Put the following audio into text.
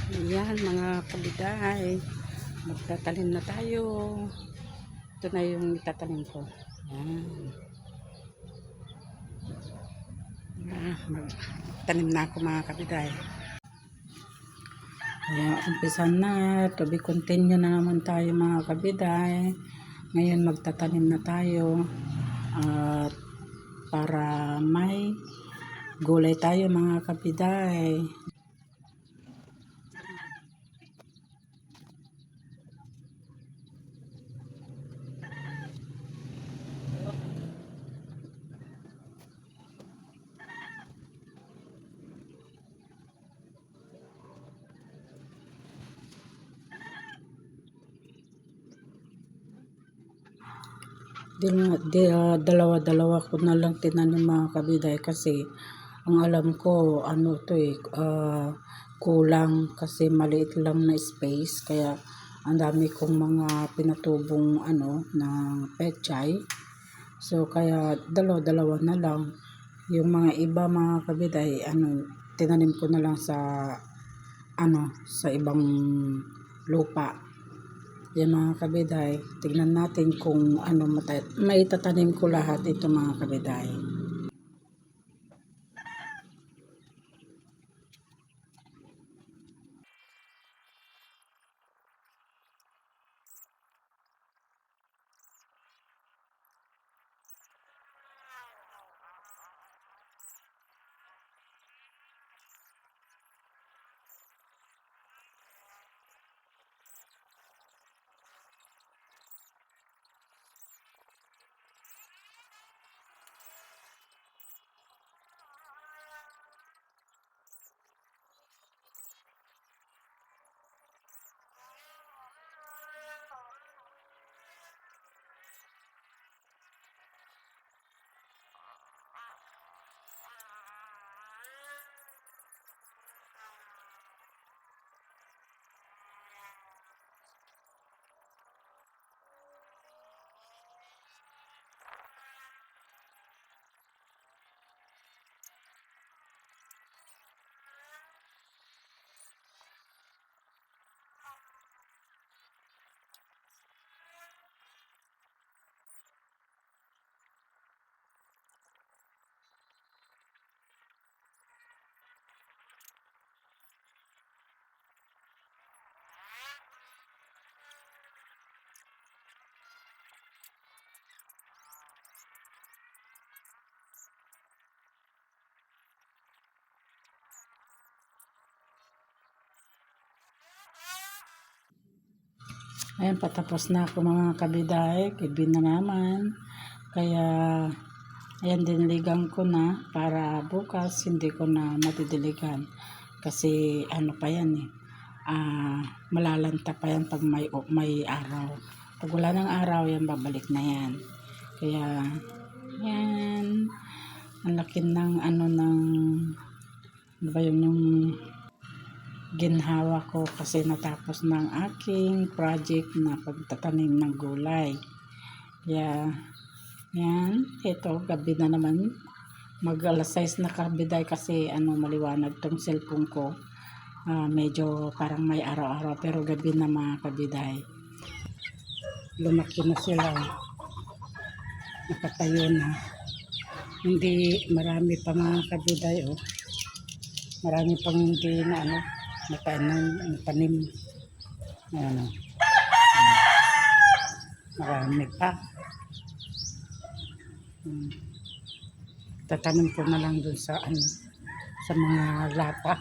Ayan mga kabiday, magtatanim na tayo. Ito na yung itatanim ko. Ayan. Magtanim na ako mga kabiday. Ayan, umpisa na. To be continue na naman tayo mga kabiday. Ngayon magtatanim na tayo. At para may gulay tayo mga kabiday. Dalawa-dalawa ko na lang tinanim mga kabiday kasi ang alam ko ano to kulang kasi maliit lang na space, kaya ang dami kong mga pinatubong na pechay. So kaya dalawa-dalawa na lang. Yung mga iba mga kabiday tinanim ko na lang sa ibang lupa. Yan mga kabiday, tignan natin kung maitatanim ko lahat ito mga kabiday. Ayan, patapos na ako mga kabiday, kibin na naman. Kaya, ayan, diniligan ko na para bukas hindi ko na matidiligan. Kasi, pa yan malalanta pa yan pag may araw. Pag wala ng araw, yan, babalik na yan. Kaya, yan, ang laki ng yung ginhawa ko kasi natapos ng aking project na pagtatanim ng gulay. Yeah. Yan. Ito, gabi na naman. Mag alas 6 na kabiday kasi maliwanag tong cellphone ko. Medyo parang may araw-araw pero gabi na mga kabiday. Lumaki na sila. Nakatayo na. Hindi marami pa mga kabiday. Marami pang hindi na natanim. Marami pa. Tatanim ko na lang dun sa mga lata.